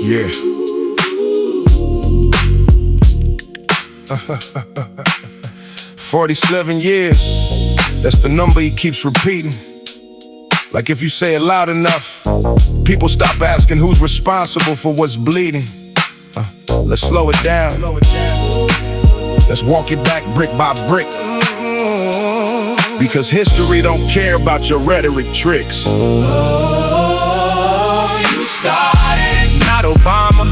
Yeah. 47 years, that's the number he keeps repeating. Like if you say it loud enough, people stop asking who's responsible for what's bleeding. Let's slow it down. Let's walk it back brick by brick. Because history don't care about your rhetoric tricks. You started, not Obama.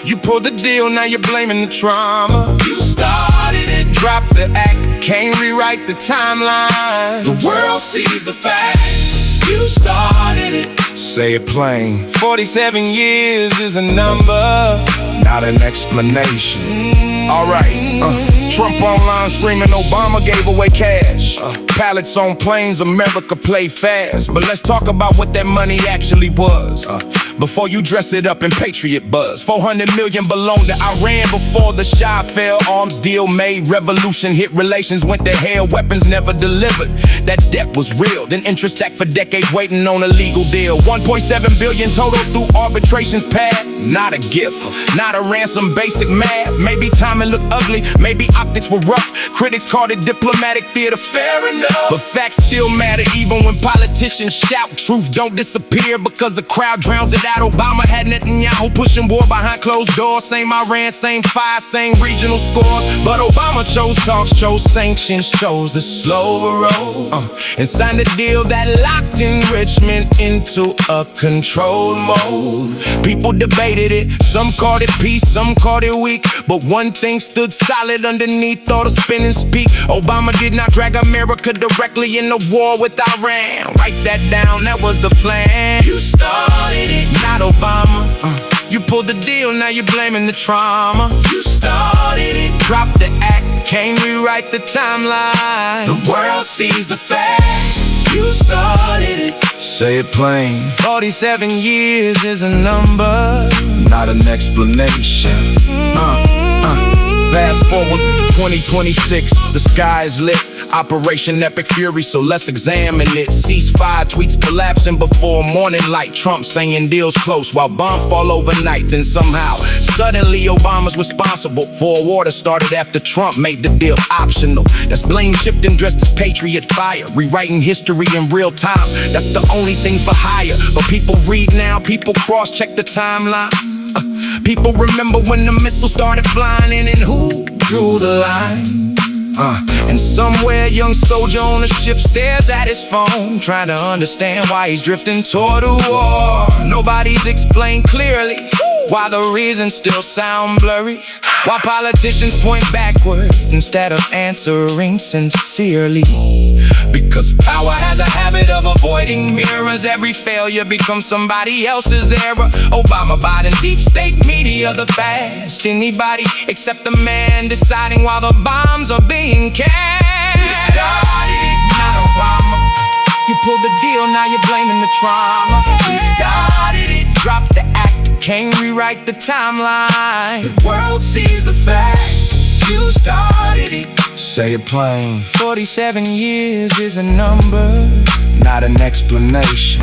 You pulled the deal, now you're blaming the trauma. you started it. Drop the act, can't rewrite the timeline. The world sees the facts. You started it. Say it plain, 47 years is a number, not an explanation. Alright, Trump online screaming Obama gave away cash. Pallets on planes, America play fast. But let's talk about what that money actually was. Before you dress it up in patriot buzz, 400 million belonged to Iran before the Shah fell. Arms deal made, revolution hit, relations went to hell, weapons never delivered. That debt was real, then interest stacked for decades waiting on a legal deal. 1.7 billion total through arbitration's path. Not a gift, not a ransom, basic math. Maybe timing looked ugly, maybe optics were rough. Critics called it diplomatic theater, fair enough. But facts still matter even when politicians shout. Truth don't disappear because the crowd drowns it out. Obama had Netanyahu pushing war behind closed doors. Same Iran, same fire, same regional scores. But Obama chose talks, chose sanctions, chose the slower road, and signed a deal that locked Enrichment into a controlled mode. People debated it, some called it peace, some called it weak. But one thing stood solid underneath all the spinning speak. Obama did not drag America directly in the war with Iran. Write that down, that was the plan. You started it. Not Obama. You pulled the deal, now you're blaming the trauma. You started it. Drop the act, can't rewrite the timeline. The world sees the facts. You started it. Say it plain, 47 years is a number, not an explanation. Fast forward 2026, the sky is lit. Operation Epic Fury, so let's examine it. Ceasefire tweets collapsing before morning light. Trump saying deals close while bombs fall overnight. Then somehow, suddenly Obama's responsible for a war that started after Trump made the deal optional. That's blame shifting dressed as patriot fire. Rewriting history in real time, that's the only thing for hire. But people read now, people cross-check the timeline. People remember when the missiles started flying in and who drew the line. And somewhere a young soldier on a ship stares at his phone, trying to understand why he's drifting toward a war. Nobody's explained clearly why the reasons still sound blurry, why politicians point backward instead of answering sincerely. Because power has a habit of avoiding mirrors. Every failure becomes somebody else's error. Obama, Biden, deep state media, the best. Anybody except the man deciding while the bombs are being cast. You started it. Not Obama. You pulled the deal, now you're blaming the trauma. You started it. Drop the act, can't rewrite the timeline. The world sees the facts. You started it. Say it plain, 47 years is a number, not an explanation.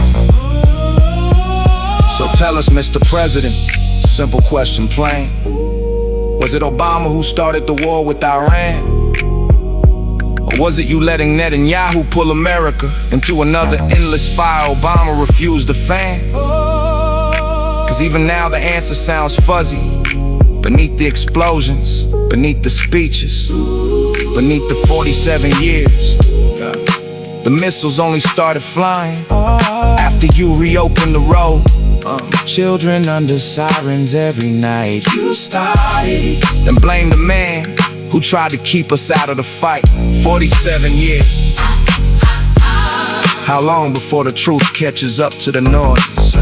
So tell us, Mr. President, simple question plain. Was it Obama who started the war with Iran? Or was it you letting Netanyahu pull America into another endless fire Obama refused to fan? Cause even now the answer sounds fuzzy. Beneath the explosions, beneath the speeches, beneath the 47 years, the missiles only started flying after you reopened the road. Children under sirens every night. You started. Then blame the man who tried to keep us out of the fight. 47 years. How long before the truth catches up to the noise?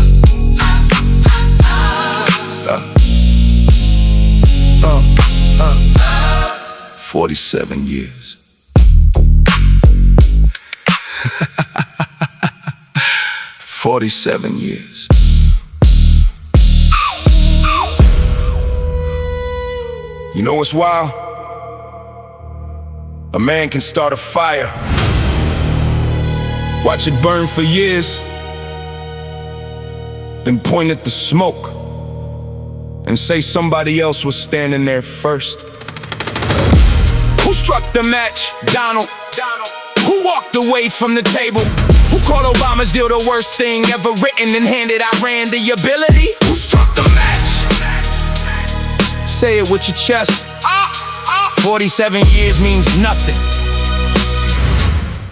47 years. "47 years. You know what's wild? A man can start a fire, watch it burn for years, then point at the smoke and say somebody else was standing there first. Who struck the match? Donald. Who walked away from the table? Who called Obama's deal the worst thing ever written and handed Iran the ability? Who struck the match? Say it with your chest. 47 years means nothing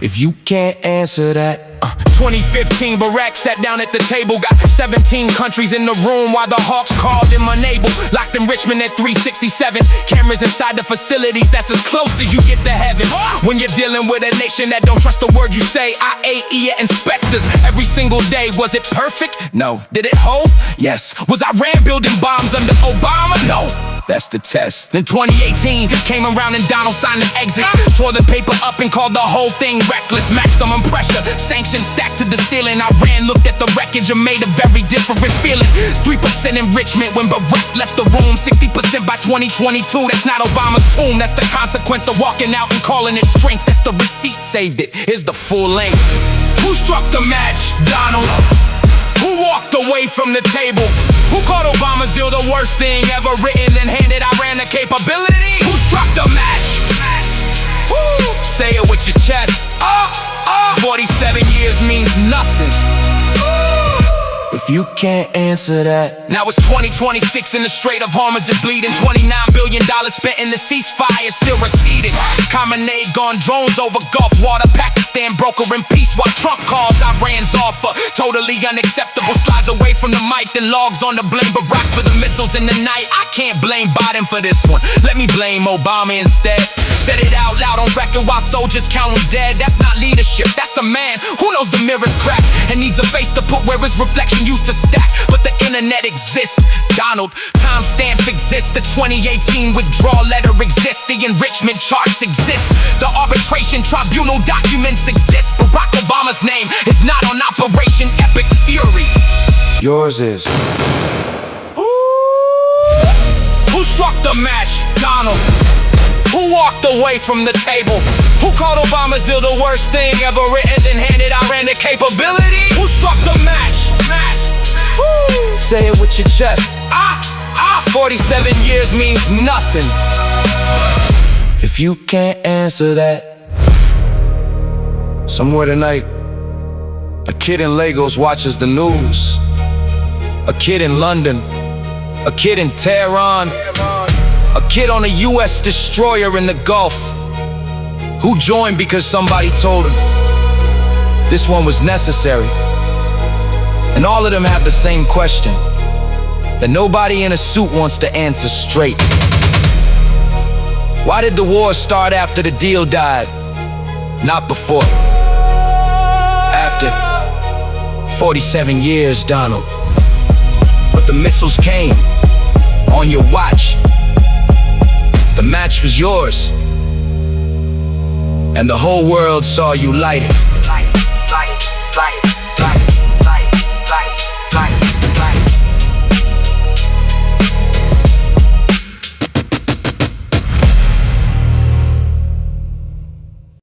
if you can't answer that. 2015, Barack sat down at the table. Got 17 countries in the room while the Hawks called him unable. Locked Enrichment at 367. Cameras inside the facilities, that's as close as you get to heaven. When you're dealing with a nation that don't trust the word you say. IAEA inspectors every single day. Was it perfect? No. Did it hold? Yes. Was Iran building bombs under Obama? No. That's the test. Then 2018 came around and Donald signed an exit. Tore the paper up and called the whole thing reckless. Maximum pressure, sanctions stacked to the ceiling. Iran looked at the wreckage and made a very different feeling. 3% enrichment when Barack left the room. 60% by 2022, that's not Obama's tomb. That's the consequence of walking out and calling it strength. That's the receipt, saved it. Here's the full length. Who struck the match? Donald. Who walked away from the table? Who called Obama's deal the worst thing ever written and handed Iran the capability? Who struck the match? Woo! Say it with your chest. 47 years means nothing if you can't answer that. Now it's 2026 in the Strait of Hormuz is bleeding. $29 billion spent in the ceasefire, still receding. Khamenei gone drones over Gulf water. Pakistan brokering peace while Trump calls Iran's offer totally unacceptable. Slides away from the mic, then logs on to blame Barack for the missiles in the night. I can't blame Biden for this one. Let me blame Obama instead. Said it out loud on record while soldiers count them dead. That's not leadership, that's a man who knows the mirror's cracked and needs a face to put where his reflection used to stack. But the internet exists. Donald, timestamp exists. The 2018 withdrawal letter exists. The enrichment charts exist. The arbitration tribunal documents exist. Barack Obama's name is not on Operation Epic Fury. Yours is. Who struck the match? Donald. Who walked away from the table? Who called Obama's deal the worst thing ever written and handed Iran the capability? Who struck the match? Woo! Say it with your chest. 47 years means nothing if you can't answer that. Somewhere tonight, a kid in Lagos watches the news. A kid in London. A kid in Tehran. A kid on a US destroyer in the Gulf who joined because somebody told him this one was necessary. And all of them have the same question that nobody in a suit wants to answer straight. Why did the war start after the deal died? Not before. After 47 years, Donald. But the missiles came on your watch. The match was yours, and the whole world saw you light it.